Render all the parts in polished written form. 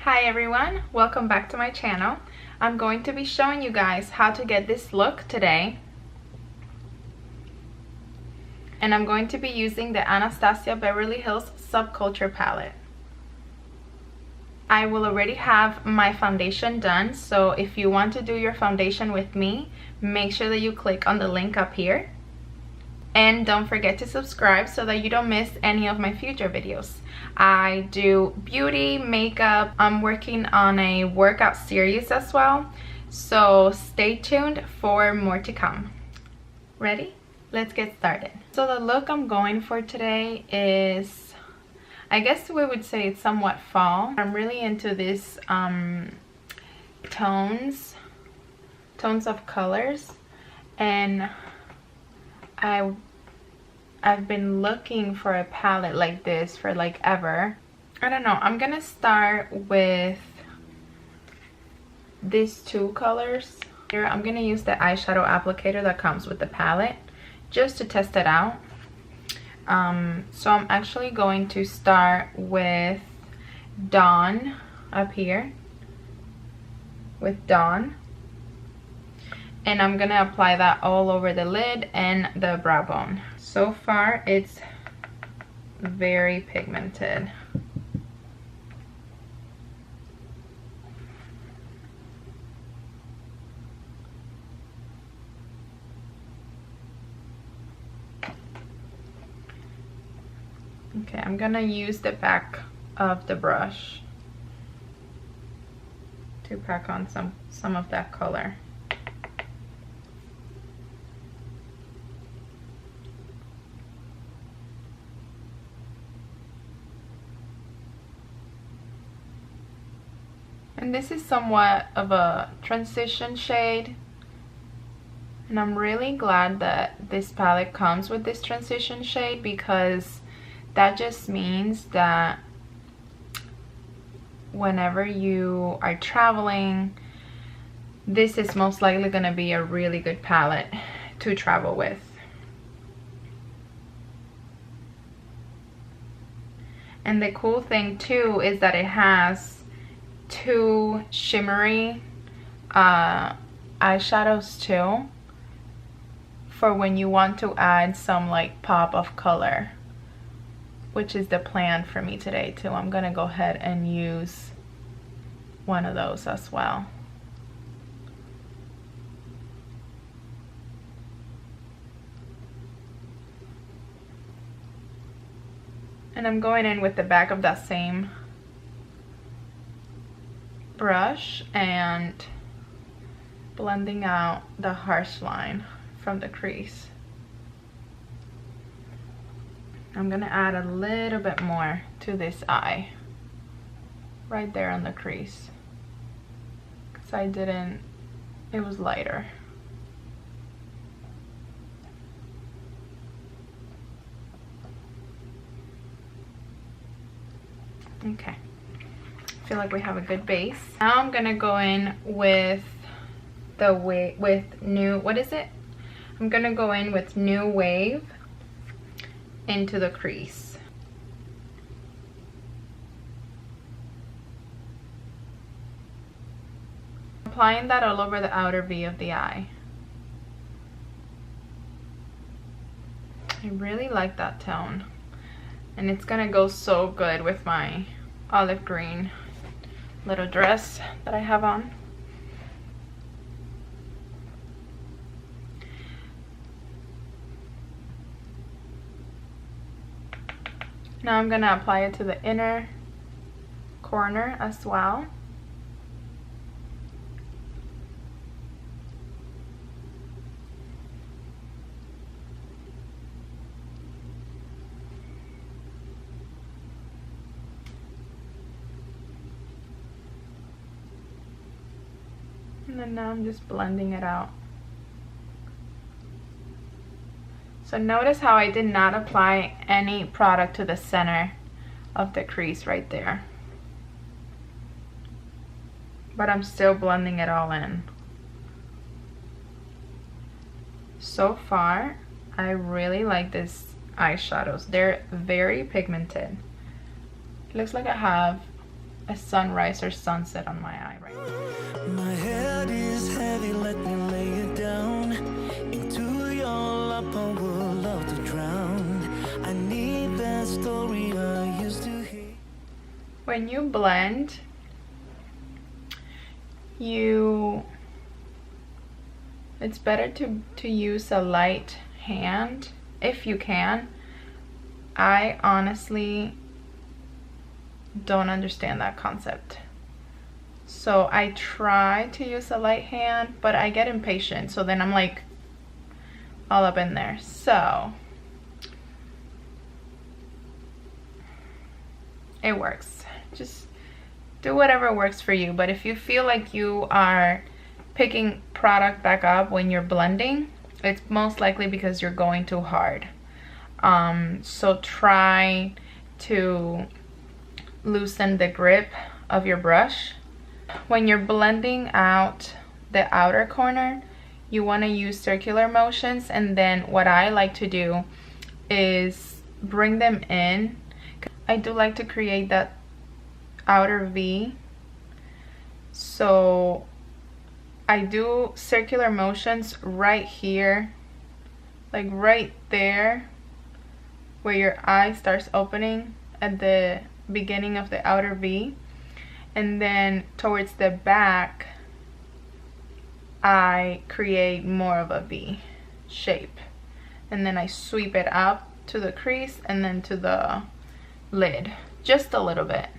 Hi everyone, welcome back to my channel. I'm going to be showing you guys how to get this look today. And I'm going to be using the Anastasia Beverly Hills Subculture Palette. I will already have my foundation done, so if you want to do your foundation with me, make sure that you click on the link up here. And don't forget to subscribe so that you don't miss any of my future videos. I do beauty, makeup. I'm working on a workout series as well. So stay tuned for more to come. Ready? Let's get started. So the look I'm going for today is, I guess we would say it's somewhat fall. I'm really into this tones of colors, and I've been looking for a palette like this for like ever. I don't know, I'm gonna start with these two colors. Here I'm gonna use the eyeshadow applicator that comes with the palette just to test it out. So I'm actually going to start with Dawn up here, with Dawn. And I'm gonna apply that all over the lid and the brow bone. So far it's very pigmented. Okay, I'm gonna use the back of the brush to pack on some of that color. And this is somewhat of a transition shade, and I'm really glad that this palette comes with this transition shade, because that just means that whenever you are traveling, this is most likely going to be a really good palette to travel with. And the cool thing too is that it has two shimmery eyeshadows too, for when you want to add some like pop of color, which is the plan for me today too. I'm gonna go ahead and use one of those as well. And I'm going in with the back of that same brush and blending out the harsh line from the crease. I'm gonna add a little bit more to this eye right there on the crease, because it was lighter. Okay, I feel like we have a good base. Now I'm gonna go in with New Wave into the crease. Applying that all over the outer V of the eye. I really like that tone, and it's gonna go so good with my olive green little dress that I have on. Now I'm gonna apply it to the inner corner as well. And then now I'm just blending it out. So notice how I did not apply any product to the center of the crease right there, but I'm still blending it all in. So far, I really like these eyeshadows. They're very pigmented. It looks like I have a sunrise or sunset on my eye right now. My head is heavy, let me lay it down. Into your lap I would love to drown. I need that story I used to hear. When you blend, it's better to use a light hand if you can. I honestly don't understand that concept. So I try to use a light hand, but I get impatient. So then I'm like all up in there. So it works. Just do whatever works for you. But if you feel like you are picking product back up when you're blending, it's most likely because you're going too hard. So try to loosen the grip of your brush. When you're blending out the outer corner, you want to use circular motions, and then what I like to do is bring them in. I do like to create that outer V, so I do circular motions right here, like right there where your eye starts opening at the beginning of the outer V, and then towards the back I create more of a V shape, and then I sweep it up to the crease and then to the lid just a little bit.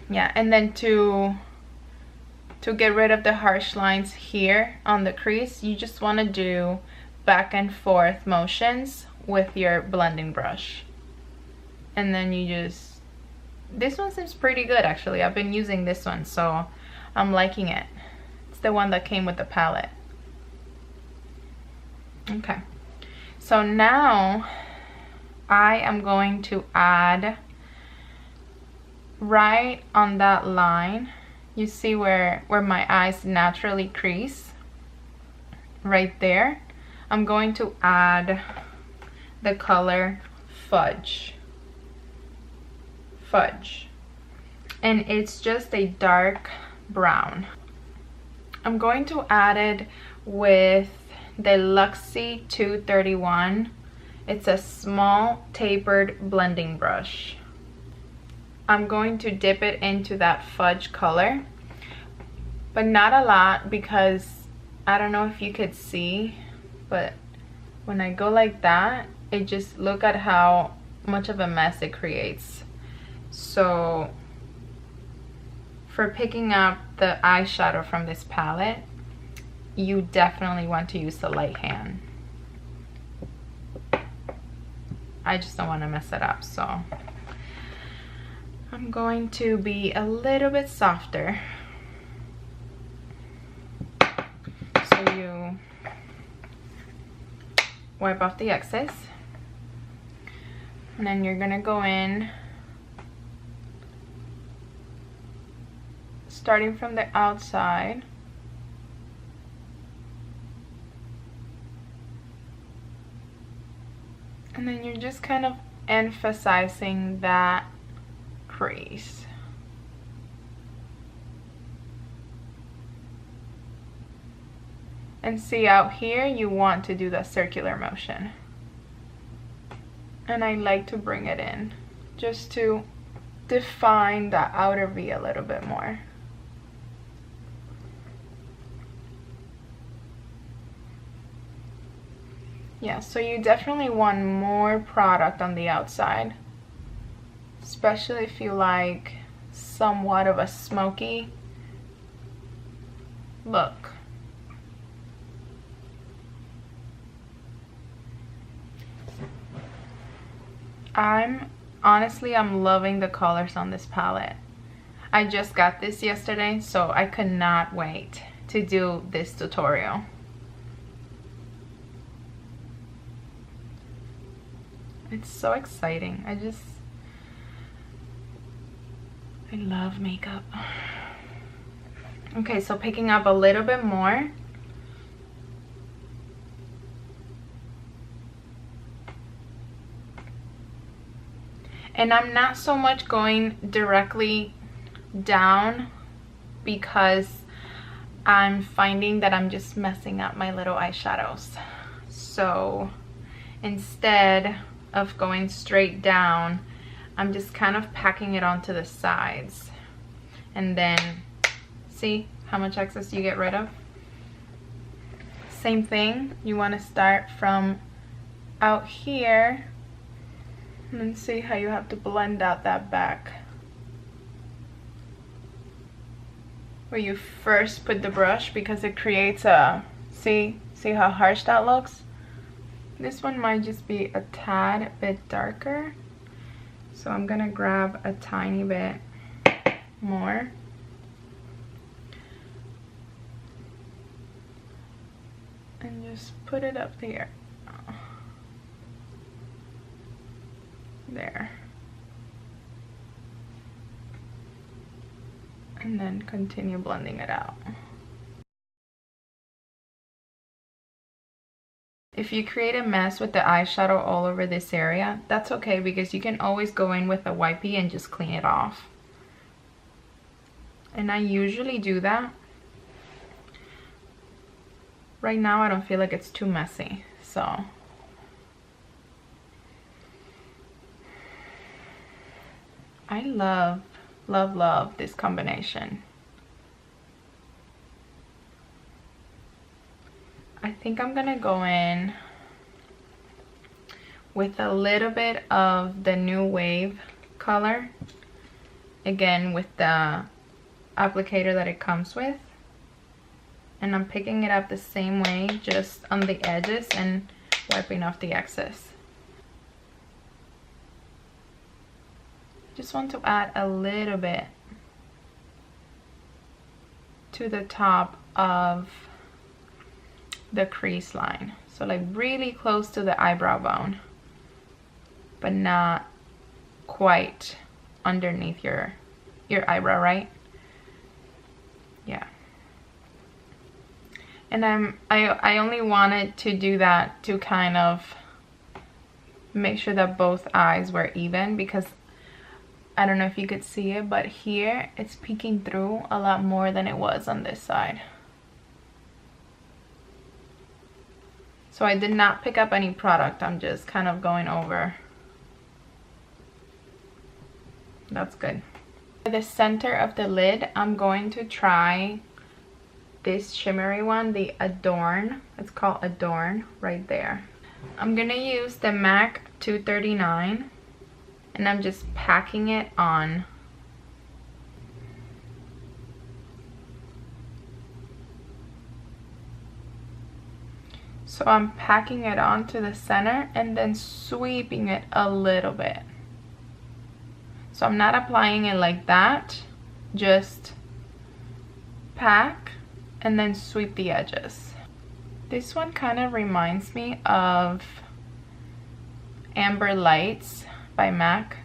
Yeah, and then to get rid of the harsh lines here on the crease, you just want to do back and forth motions with your blending brush. And then you just, this one seems pretty good actually. I've been using this one, so I'm liking it. It's the one that came with the palette. Okay, so now I am going to add right on that line. You see where my eyes naturally crease? Right there. I'm going to add the color Fudge. And it's just a dark brown. I'm going to add it with the Luxie 231. It's a small tapered blending brush. I'm going to dip it into that fudge color, but not a lot, because I don't know if you could see, but when I go like that, it just, look at how much of a mess it creates. So for picking up the eyeshadow from this palette, you definitely want to use the light hand. I just don't want to mess it up, so I'm going to be a little bit softer. So you wipe off the excess, and then you're gonna go in starting from the outside. And then you're just kind of emphasizing that crease. And see, out here you want to do the circular motion. And I like to bring it in just to define the outer V a little bit more. Yeah, so you definitely want more product on the outside, especially if you like somewhat of a smoky look. I'm loving the colors on this palette. I just got this yesterday, so I could not wait to do this tutorial. It's so exciting. I love makeup. Okay, so picking up a little bit more. And I'm not so much going directly down because I'm finding that I'm just messing up my little eyeshadows. So instead of going straight down, I'm just kind of packing it onto the sides. And then, see how much excess you get rid of? Same thing, you want to start from out here and see how you have to blend out that back. Where you first put the brush, because it creates a, see how harsh that looks? This one might just be a tad bit darker. So I'm gonna grab a tiny bit more. And just put it up there. There. And then continue blending it out. If you create a mess with the eyeshadow all over this area, that's okay, because you can always go in with a wipey and just clean it off. And I usually do that. Right now I don't feel like it's too messy, so. I love, love, love this combination. I think I'm gonna go in with a little bit of the New Wave color, again with the applicator that it comes with, and I'm picking it up the same way, just on the edges and wiping off the excess. Just want to add a little bit to the top of the crease line, so like really close to the eyebrow bone, but not quite underneath your eyebrow, right? Yeah. And I only wanted to do that to kind of make sure that both eyes were even, because I don't know if you could see it, but here it's peeking through a lot more than it was on this side. So I did not pick up any product, I'm just kind of going over. That's good. For the center of the lid, I'm going to try this shimmery one, the Adorn. It's called Adorn right there. I'm gonna use the MAC 239, and I'm just packing it on. So I'm packing it onto the center and then sweeping it a little bit. So I'm not applying it like that, just pack and then sweep the edges. This one kind of reminds me of Amber Lights by MAC.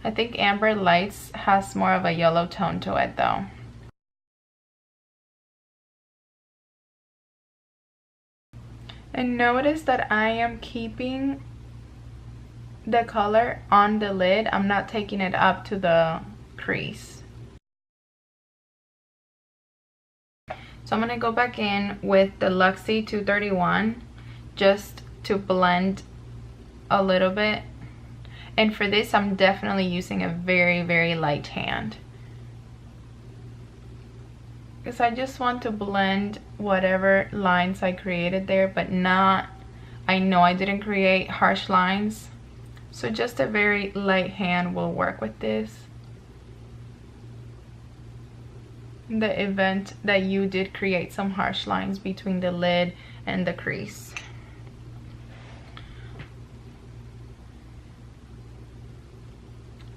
I think Amber Lights has more of a yellow tone to it though. And notice that I am keeping the color on the lid. I'm not taking it up to the crease. So I'm gonna go back in with the Luxie 231 just to blend a little bit. And for this, I'm definitely using a very, very light hand, because I just want to blend whatever lines I created there, but not, I know I didn't create harsh lines, so just a very light hand will work with this. In the event that you did create some harsh lines between the lid and the crease.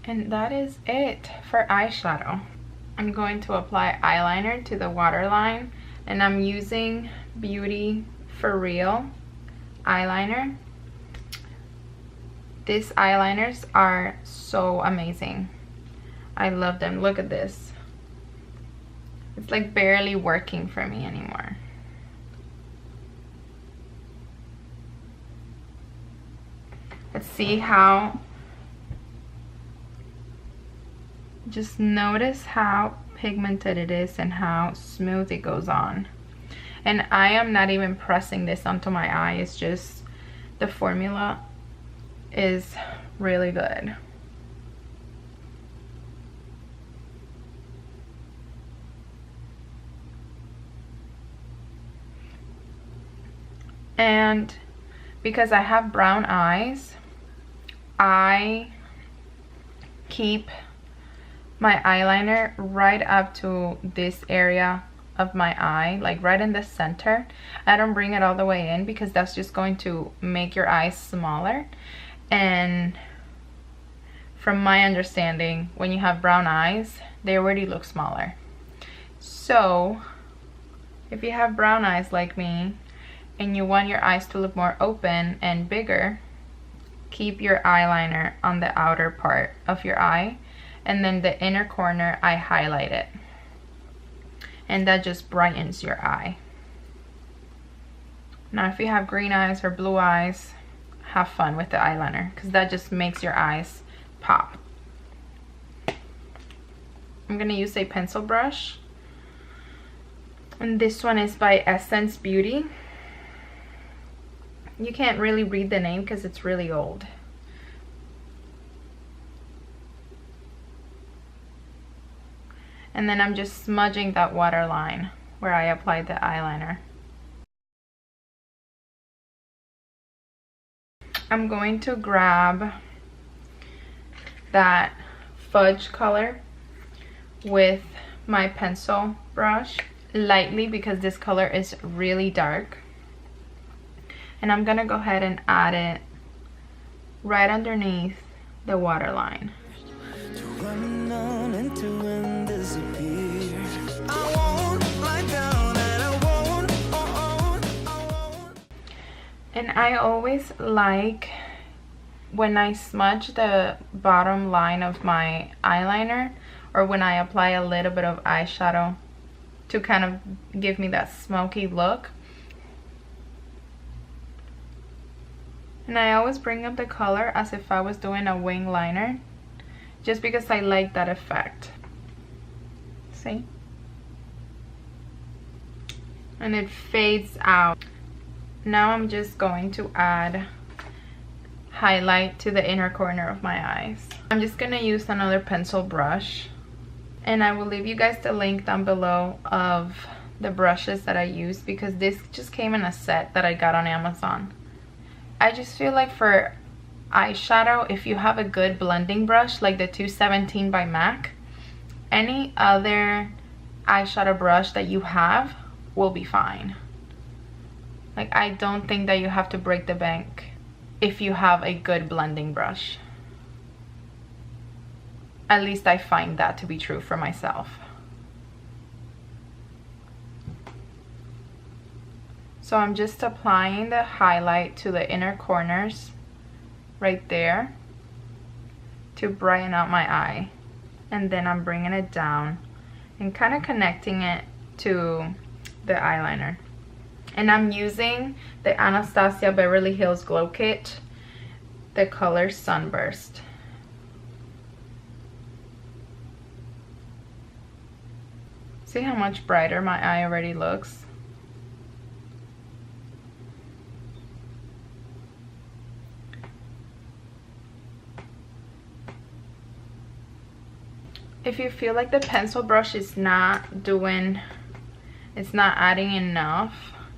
And that is it for eyeshadow. I'm going to apply eyeliner to the waterline, and I'm using Beauty For Real eyeliner. These eyeliners are so amazing. I love them. Look at this. It's like barely working for me anymore. Let's see how Just notice how pigmented it is and how smooth it goes on. And I am not even pressing this onto my eye, it's just the formula is really good. And because I have brown eyes, I keep my eyeliner right up to this area of my eye, like right in the center. I don't bring it all the way in because that's just going to make your eyes smaller. And from my understanding, when you have brown eyes, they already look smaller. So if you have brown eyes like me and you want your eyes to look more open and bigger, keep your eyeliner on the outer part of your eye, and then the inner corner I highlight it, and that just brightens your eye. Now if you have green eyes or blue eyes, have fun with the eyeliner because that just makes your eyes pop. I'm gonna use a pencil brush, and this one is by Essence Beauty. You can't really read the name because it's really old. And then I'm just smudging that waterline where I applied the eyeliner. I'm going to grab that fudge color with my pencil brush lightly because this color is really dark. And I'm gonna go ahead and add it right underneath the waterline. And I always like when I smudge the bottom line of my eyeliner, or when I apply a little bit of eyeshadow to kind of give me that smoky look. And I always bring up the color as if I was doing a wing liner, just because I like that effect. See? And it fades out. Now I'm just going to add highlight to the inner corner of my eyes. I'm just gonna use another pencil brush, and I will leave you guys the link down below of the brushes that I use because this just came in a set that I got on Amazon. I just feel like for eyeshadow, if you have a good blending brush like the 217 by MAC, any other eyeshadow brush that you have will be fine. Like, I don't think that you have to break the bank if you have a good blending brush. At least I find that to be true for myself. So I'm just applying the highlight to the inner corners right there to brighten up my eye. And then I'm bringing it down and kind of connecting it to the eyeliner. And I'm using the Anastasia Beverly Hills Glow Kit, the color Sunburst. See how much brighter my eye already looks? If you feel like the pencil brush is not doing, it's not adding enough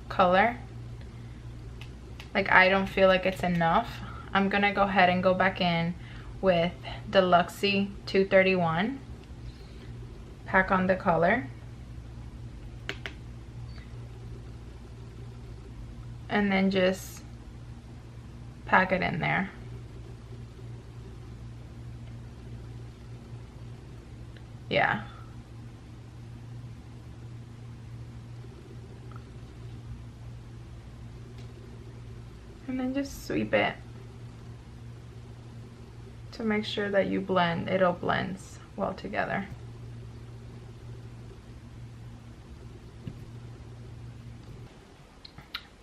color, like I don't feel like it's enough, I'm gonna go ahead and go back in with the Luxie 231, pack on the color, and then just pack it in there. Yeah. And then just sweep it to make sure that you blend, it all blends well together.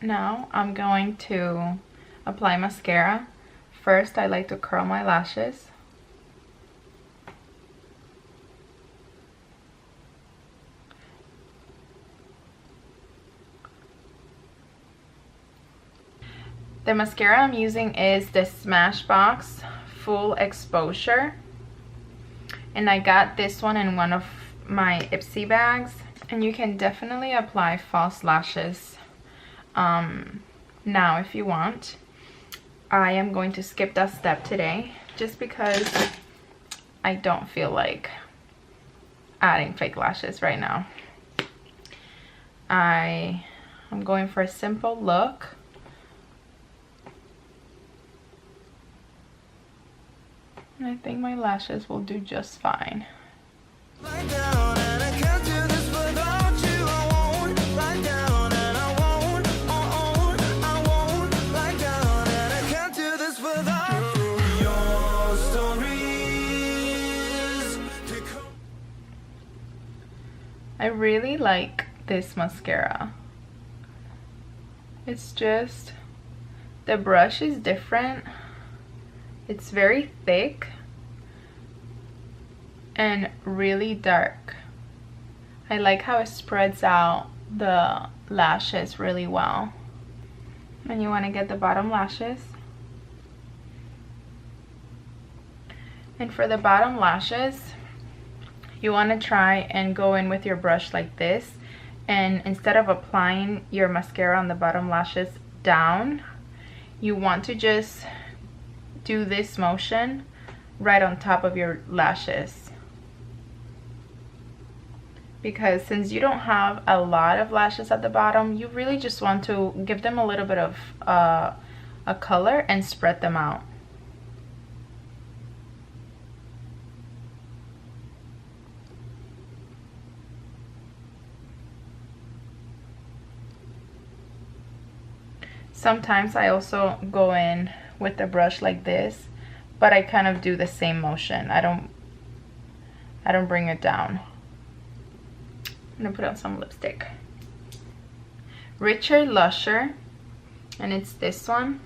Now I'm going to apply mascara. First, I like to curl my lashes. The mascara I'm using is the Smashbox Full Exposure, and I got this one in one of my Ipsy bags. And you can definitely apply false lashes now if you want. I am going to skip that step today just because I don't feel like adding fake lashes right now. I am going for a simple look. I think my lashes will do just fine. I really like this mascara. It's just, the brush is different. It's very thick and really dark. I like how it spreads out the lashes really well. And you want to get the bottom lashes. And for the bottom lashes, you want to try and go in with your brush like this, and instead of applying your mascara on the bottom lashes down, you want to just do this motion right on top of your lashes. Because since you don't have a lot of lashes at the bottom, you really just want to give them a little bit of a color and spread them out. Sometimes I also go in with the brush like this, but I kind of do the same motion. I don't bring it down. I'm gonna put on some lipstick. Richer Lusher, and it's this one.